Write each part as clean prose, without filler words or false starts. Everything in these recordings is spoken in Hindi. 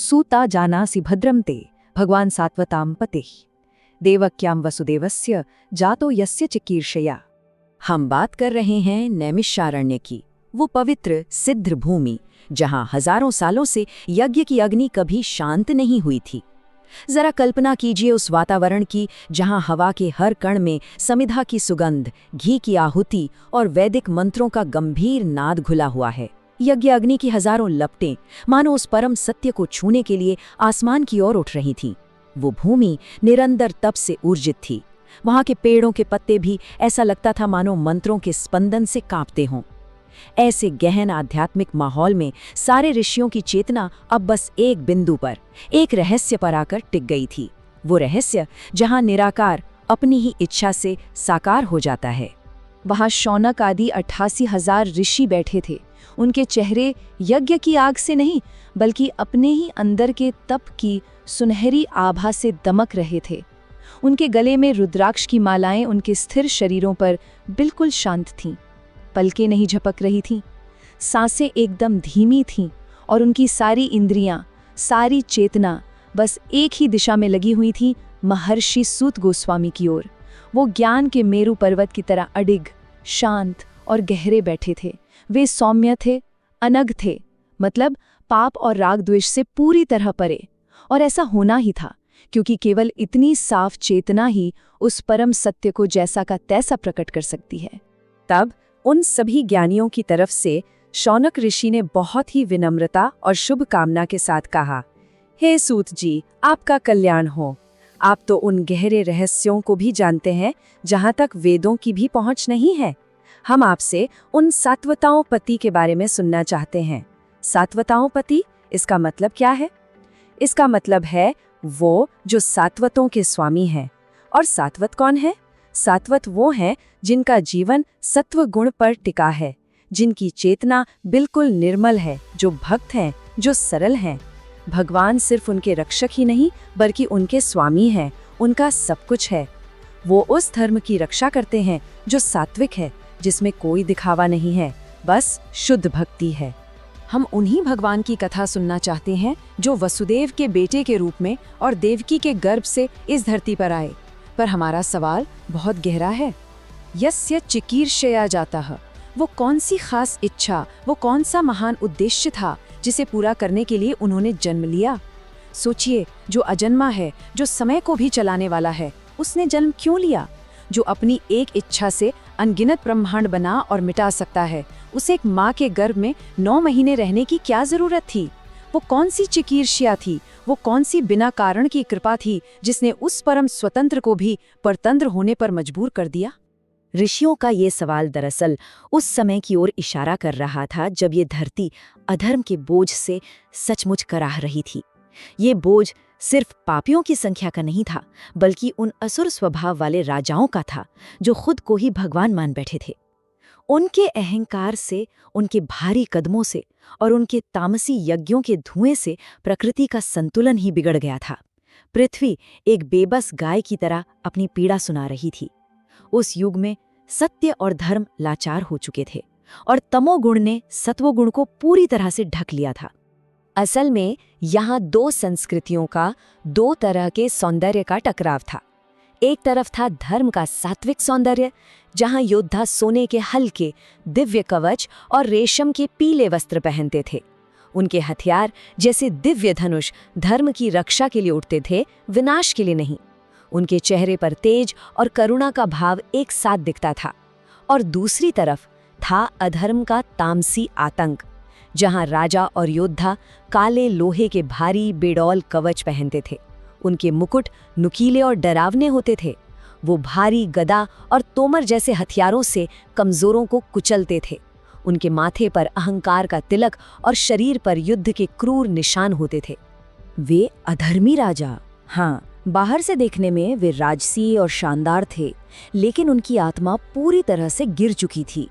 सूता जानासि भद्रं ते भगवान सात्वतां पते देवक्यां वसुदेवस्य जातो यस्य चिकीर्षया। हम बात कर रहे हैं नैमिषारण्य की, वो पवित्र सिद्ध भूमि जहां हजारों सालों से यज्ञ की अग्नि कभी शांत नहीं हुई थी। जरा कल्पना कीजिए उस वातावरण की जहां हवा के हर कण में समिधा की सुगंध, घी की आहुति और वैदिक मंत्रों का गंभीर नाद घुला हुआ है। यज्ञ अग्नि की हजारों लपटें मानो उस परम सत्य को छूने के लिए आसमान की ओर उठ रही थीं। वो भूमि निरंतर तप से ऊर्जित थी। वहां के पेड़ों के पत्ते भी ऐसा लगता था मानो मंत्रों के स्पंदन से कांपते हों। ऐसे गहन आध्यात्मिक माहौल में सारे ऋषियों की चेतना अब बस एक बिंदु पर, एक रहस्य पर आकर टिक गई थी। वो रहस्य जहां निराकार अपनी ही इच्छा से साकार हो जाता है। वहां शौनक आदि 88,000 ऋषि बैठे थे। उनके चेहरे यज्ञ की आग से नहीं बल्कि अपने ही अंदर के तप की सुनहरी आभा से दमक रहे थे। उनके गले में रुद्राक्ष की मालाएं उनके स्थिर शरीरों पर बिल्कुल शांत थीं। पलकें नहीं झपक रही थीं, सांसें एकदम धीमी थीं और उनकी सारी इंद्रियां, सारी चेतना बस एक ही दिशा में लगी हुई थी, महर्षि सूत गोस्वामी की ओर। वो ज्ञान के मेरु पर्वत की तरह अडिग, शांत और गहरे बैठे थे। वे सौम्य थे, अनग थे, मतलब पाप और राग द्वेष से पूरी तरह परे। और ऐसा होना ही था, क्योंकि केवल इतनी साफ चेतना ही उस परम सत्य को जैसा का तैसा प्रकट कर सकती है। तब उन सभी ज्ञानियों की तरफ से शौनक ऋषि ने बहुत ही विनम्रता और शुभ कामना के साथ कहा, हे सूत जी, आपका कल्याण हो। आप तो उन गहरे रहस्यों को भी जानते हैं जहां तक वेदों की भी पहुंच नहीं है। हम आपसे उन सात्वताओं पति के बारे में सुनना चाहते हैं। सात्वताओं पति, इसका मतलब क्या है? इसका मतलब है वो जो सात्वतों के स्वामी हैं। और सात्वत कौन है? सात्वत वो हैं जिनका जीवन सत्व गुण पर टिका है, जिनकी चेतना बिल्कुल निर्मल है, जो भक्त हैं, जो सरल हैं। भगवान सिर्फ उनके रक्षक ही नहीं बल्कि उनके स्वामी हैं, उनका सब कुछ है। वो उस धर्म की रक्षा करते हैं जो सात्विक है, जिसमें कोई दिखावा नहीं है, बस शुद्ध भक्ति है। हम उन्हीं भगवान की कथा सुनना चाहते हैं जो वसुदेव के बेटे के रूप में और देवकी के गर्भ से इस धरती पर आए। पर हमारा सवाल बहुत गहरा है। यस्य चिकीर्षया जातः, वो कौन सी खास इच्छा, वो कौन सा महान उद्देश्य था जिसे पूरा करने के लिए उन्होंने जन्म लिया? सोचिए, जो अजन्मा है, जो समय को भी चलाने वाला है, उसने जन्म क्यों लिया? जो अपनी एक इच्छा से अनगिनत ब्रह्मांड बना और मिटा सकता है, उसे एक माँ के गर्भ में 9 महीने रहने की क्या जरूरत थी? वो कौन सी चिकीर्षया थी, वो कौन सी बिना कारण की कृपा थी जिसने उस परम स्वतंत्र को भी परतंत्र होने पर मजबूर कर दिया? ऋषियों का ये सवाल दरअसल उस समय की ओर इशारा कर रहा था जब ये धरती अधर्म के बोझ से सचमुच कराह रही थी। ये बोझ सिर्फ पापियों की संख्या का नहीं था, बल्कि उन असुर स्वभाव वाले राजाओं का था जो खुद को ही भगवान मान बैठे थे। उनके अहंकार से, उनके भारी कदमों से और उनके तामसी यज्ञों के धुएं से प्रकृति का संतुलन ही बिगड़ गया था। पृथ्वी एक बेबस गाय की तरह अपनी पीड़ा सुना रही थी। उस युग में सत्य और धर्म लाचार हो चुके थे और तमोगुण ने सत्वगुण को पूरी तरह से ढक लिया था। असल में यहाँ 2 संस्कृतियों का, 2 तरह के सौंदर्य का टकराव था। एक तरफ था धर्म का सात्विक सौंदर्य, जहाँ योद्धा सोने के हल्के दिव्य कवच और रेशम के पीले वस्त्र पहनते थे। उनके हथियार जैसे दिव्य धनुष धर्म की रक्षा के लिए उठते थे, विनाश के लिए नहीं। उनके चेहरे पर तेज और करुणा का भाव एक साथ दिखता था। और दूसरी तरफ था अधर्म का तामसी आतंक, जहां राजा और योद्धा काले लोहे के भारी बेडौल कवच पहनते थे। उनके मुकुट नुकीले और डरावने होते थे। वो भारी गदा और तोमर जैसे हथियारों से कमजोरों को कुचलते थे। उनके माथे पर अहंकार का तिलक और शरीर पर युद्ध के क्रूर निशान होते थे। वे अधर्मी राजा, हाँ, बाहर से देखने में वे राजसी और शानदार थे, लेकिन उनकी आत्मा पूरी तरह से गिर चुकी थी।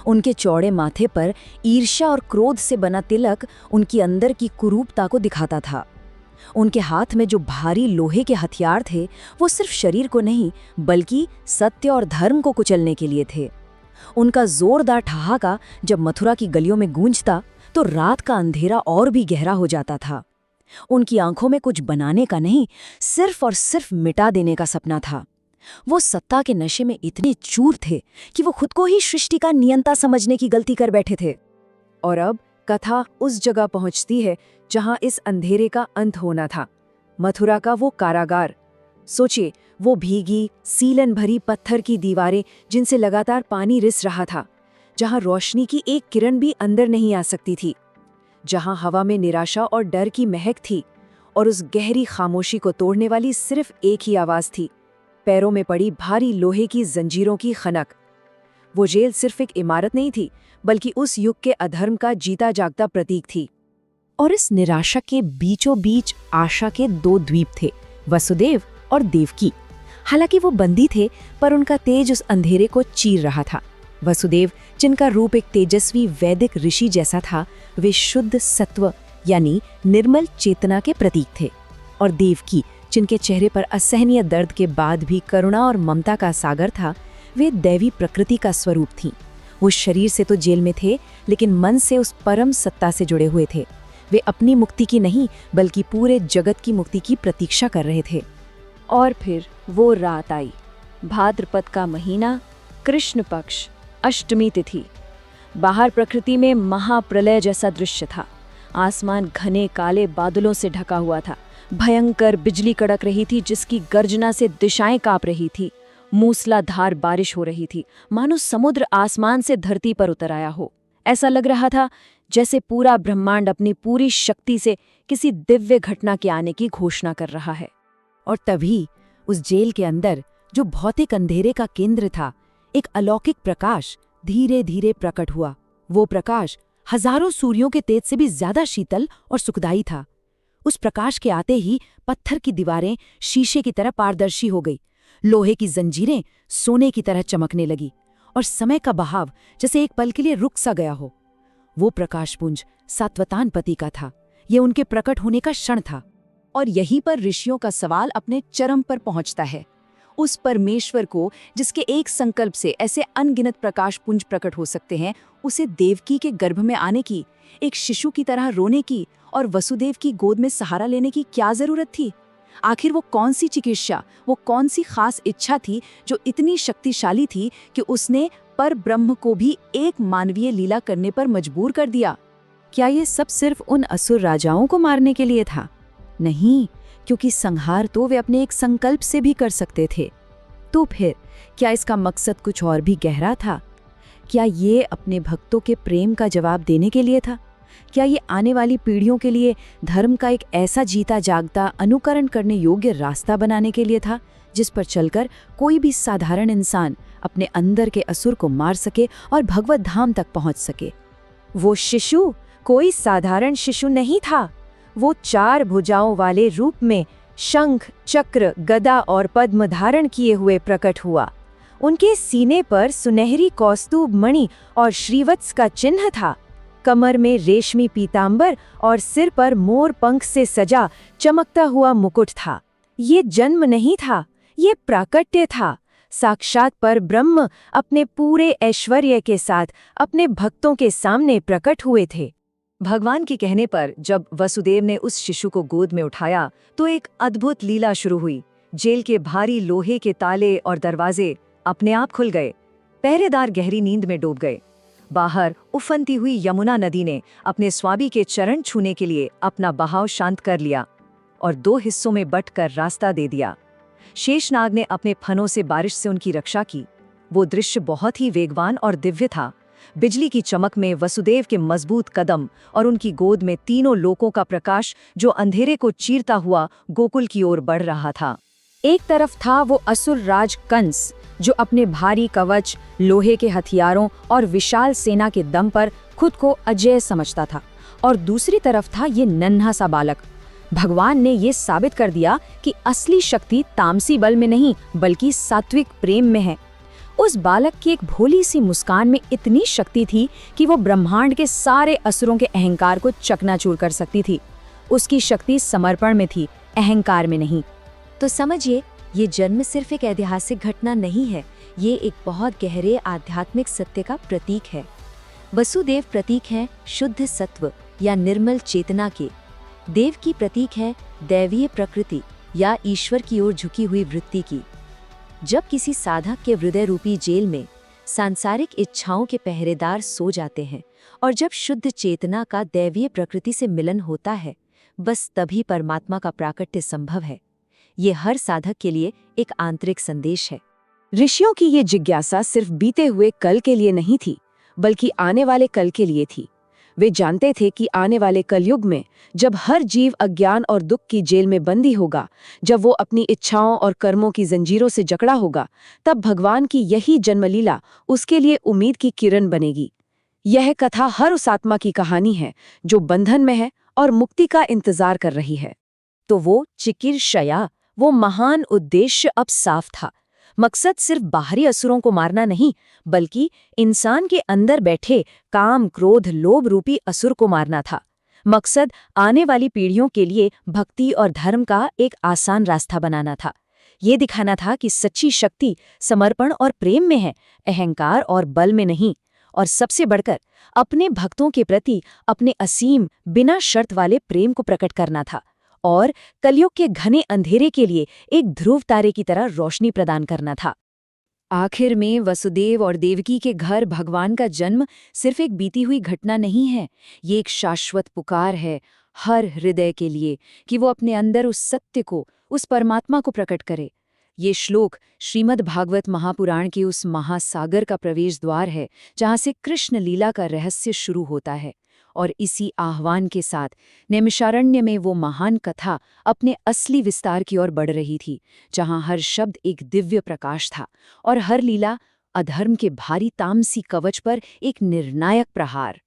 उनके चौड़े माथे पर ईर्ष्या और क्रोध से बना तिलक उनकी अंदर की कुरूपता को दिखाता था। उनके हाथ में जो भारी लोहे के हथियार थे, वो सिर्फ शरीर को नहीं बल्कि सत्य और धर्म को कुचलने के लिए थे। उनका जोरदार ठहाका जब मथुरा की गलियों में गूंजता तो रात का अंधेरा और भी गहरा हो जाता था। उनकी आंखों में कुछ बनाने का नहीं, सिर्फ और सिर्फ मिटा देने का सपना था। वो सत्ता के नशे में इतने चूर थे कि वो खुद को ही सृष्टि का नियंता समझने की गलती कर बैठे थे। और अब कथा उस जगह पहुंचती है जहां इस अंधेरे का अंत होना था, मथुरा का वो कारागार। सोचिए, वो भीगी, सीलन भरी पत्थर की दीवारें जिनसे लगातार पानी रिस रहा था, जहां रोशनी की एक किरण भी अंदर नहीं आ सकती थी, जहां हवा में निराशा और डर की महक थी, और उस गहरी खामोशी को तोड़ने वाली सिर्फ एक ही आवाज थी, पैरों में पड़ी भारी लोहे की जंजीरों की खनक। वो जेल सिर्फ एक इमारत नहीं थी, बल्कि उस युग के अधर्म का जीता जागता प्रतीक थी। और इस निराशा के बीचों बीच आशा के दो द्वीप थे, वसुदेव और देवकी। हालांकि वो बंदी थे, पर उनका तेज उस अंधेरे को चीर रहा था। वसुदेव, जिनका रूप एक तेजस्वी वैदिक ऋषि जैसा था, वे शुद्ध सत्व यानी निर्मल चेतना के प्रतीक थे। और देवकी, जिनके चेहरे पर असहनीय दर्द के बाद भी करुणा और ममता का सागर था, वे दैवी प्रकृति का स्वरूप थीं। वो शरीर से तो जेल में थे, लेकिन मन से उस परम सत्ता से जुड़े हुए थे। वे अपनी मुक्ति की नहीं, बल्कि पूरे जगत की मुक्ति की प्रतीक्षा कर रहे थे। और फिर वो रात आई, भाद्रपद का महीना, कृष्ण पक्ष, अष्टमी तिथि। बाहर प्रकृति में महाप्रलय जैसा दृश्य था। आसमान घने काले बादलों से ढका हुआ था। भयंकर बिजली कड़क रही थी, जिसकी गर्जना से दिशाएं कांप रही थी। मूसलाधार बारिश हो रही थी, मानो समुद्र आसमान से धरती पर उतर आया हो। ऐसा लग रहा था जैसे पूरा ब्रह्मांड अपनी पूरी शक्ति से किसी दिव्य घटना के आने की घोषणा कर रहा है। और तभी उस जेल के अंदर, जो भौतिक अंधेरे का केंद्र था, एक अलौकिक प्रकाश धीरे धीरे प्रकट हुआ। वो प्रकाश हजारों सूर्यों के तेज से भी ज्यादा शीतल और सुखदायी था। उस प्रकाश के आते ही पत्थर की दीवारें शीशे की तरह पारदर्शी हो गई, लोहे की जंजीरें सोने की तरह चमकने लगी, और समय का बहाव जैसे एक पल के लिए रुक सा गया हो। वो प्रकाशपुंज सात्वतानपति का था। ये उनके प्रकट होने का क्षण था। और यहीं पर ऋषियों का सवाल अपने चरम पर पहुंचता है। उस परमेश्वर को, जिसके एक संकल्प से ऐसे अनगिनत प्रकाश पुंज प्रकट हो सकते हैं, उसे देवकी के गर्भ में आने की, एक शिशु की तरह रोने की और वसुदेव की गोद में सहारा लेने की क्या जरूरत थी? आखिर वो कौन सी चिकित्सा, वो कौन सी खास इच्छा थी जो इतनी शक्तिशाली थी कि उसने पर ब्रह्म को भी एक मानवीय लीला करने पर मजबूर कर दिया? क्या ये सब सिर्फ उन असुर राजाओं को मारने के लिए था? नहीं, क्योंकि संहार तो वे अपने एक संकल्प से भी कर सकते थे। तो फिर क्या इसका मकसद कुछ और भी गहरा था? क्या ये अपने भक्तों के प्रेम का जवाब देने के लिए था? क्या ये आने वाली पीढ़ियों के लिए धर्म का एक ऐसा जीता जागता, अनुकरण करने योग्य रास्ता बनाने के लिए था, जिस पर चलकर कोई भी साधारण इंसान अपने अंदर के असुर को मार सके और भगवत धाम तक पहुंच सके? वो शिशु कोई साधारण शिशु नहीं था। वो 4 भुजाओं वाले रूप में शंख, चक्र, गदा और पद्म धारण किए हुए प्रकट हुआ। उनके सीने पर सुनहरी कौस्तुभ मणि और श्रीवत्स का चिन्ह था। कमर में रेशमी पीतांबर और सिर पर मोर पंख से सजा चमकता हुआ मुकुट था। ये जन्म नहीं था, ये प्राकट्य था। साक्षात पर ब्रह्म अपने पूरे ऐश्वर्य के साथ अपने भक्तों के सामने प्रकट हुए थे। भगवान के कहने पर जब वसुदेव ने उस शिशु को गोद में उठाया, तो एक अद्भुत लीला शुरू हुई। जेल के भारी लोहे के ताले और दरवाजे अपने आप खुल गए। पहरेदार गहरी नींद में डूब गए। बाहर उफनती हुई यमुना नदी ने अपने स्वामी के चरण छूने के लिए अपना बहाव शांत कर लिया और 2 हिस्सों में बंटकर रास्ता दे दिया। शेषनाग ने अपने फनों से बारिश से उनकी रक्षा की। वो दृश्य बहुत ही वेगवान और दिव्य था। बिजली की चमक में वसुदेव के मजबूत कदम और उनकी गोद में तीनों लोकों का प्रकाश, जो अंधेरे को चीरता हुआ गोकुल की ओर बढ़ रहा था। एक तरफ था वो असुर राज कंस, जो अपने भारी कवच, लोहे के हथियारों और विशाल सेना के दम पर खुद को अजेय समझता था, और दूसरी तरफ था ये नन्हा सा बालक। भगवान ने ये साबित कर दिया कि असली शक्ति तामसी बल में नहीं, बल्कि सात्विक प्रेम में है। उस बालक की एक भोली सी मुस्कान में इतनी शक्ति थी कि वो ब्रह्मांड के सारे असुरों के अहंकार को चकनाचूर कर सकती थी। उसकी शक्ति समर्पण में थी, अहंकार में नहीं। तो समझिए, ये जन्म सिर्फ एक ऐतिहासिक घटना नहीं है, ये एक बहुत गहरे आध्यात्मिक सत्य का प्रतीक है। वसुदेव प्रतीक हैं शुद्ध सत्व या निर्मल चेतना के। देव की प्रतीक है दैवीय प्रकृति या ईश्वर की ओर झुकी हुई वृत्ति की। जब किसी साधक के हृदय रूपी जेल में सांसारिक इच्छाओं के पहरेदार सो जाते हैं और जब शुद्ध चेतना का दैवीय प्रकृति से मिलन होता है, बस तभी परमात्मा का प्राकट्य संभव है। ये हर साधक के लिए एक आंतरिक संदेश है। ऋषियों की ये जिज्ञासा सिर्फ बीते हुए कल के लिए नहीं थी, बल्कि आने वाले कल के लिए थी। वे जानते थे कि आने वाले कलयुग में जब हर जीव अज्ञान और दुख की जेल में बंदी होगा, जब वो अपनी इच्छाओं और कर्मों की जंजीरों से जकड़ा होगा, तब भगवान की यही जन्मलीला उसके लिए उम्मीद की किरण बनेगी। यह कथा हर उस आत्मा की कहानी है जो बंधन में है और मुक्ति का इंतजार कर रही है। तो वो चिकीर्षया, वो महान उद्देश्य अब साफ था। मकसद सिर्फ बाहरी असुरों को मारना नहीं, बल्कि इंसान के अंदर बैठे काम, क्रोध, लोभ रूपी असुर को मारना था। मकसद आने वाली पीढ़ियों के लिए भक्ति और धर्म का एक आसान रास्ता बनाना था। ये दिखाना था कि सच्ची शक्ति समर्पण और प्रेम में है, अहंकार और बल में नहीं। और सबसे बढ़कर अपने भक्तों के प्रति अपने असीम, बिना शर्त वाले प्रेम को प्रकट करना था और कलयुग के घने अंधेरे के लिए एक ध्रुव तारे की तरह रोशनी प्रदान करना था। आखिर में वसुदेव और देवकी के घर भगवान का जन्म सिर्फ एक बीती हुई घटना नहीं है, ये एक शाश्वत पुकार है हर हृदय के लिए कि वो अपने अंदर उस सत्य को, उस परमात्मा को प्रकट करे। ये श्लोक श्रीमद् भागवत महापुराण के उस महासागर का प्रवेश द्वार है जहाँ से कृष्ण लीला का रहस्य शुरू होता है। और इसी आह्वान के साथ नैमिषारण्य में वो महान कथा अपने असली विस्तार की ओर बढ़ रही थी, जहाँ हर शब्द एक दिव्य प्रकाश था और हर लीला अधर्म के भारी तामसी कवच पर एक निर्णायक प्रहार।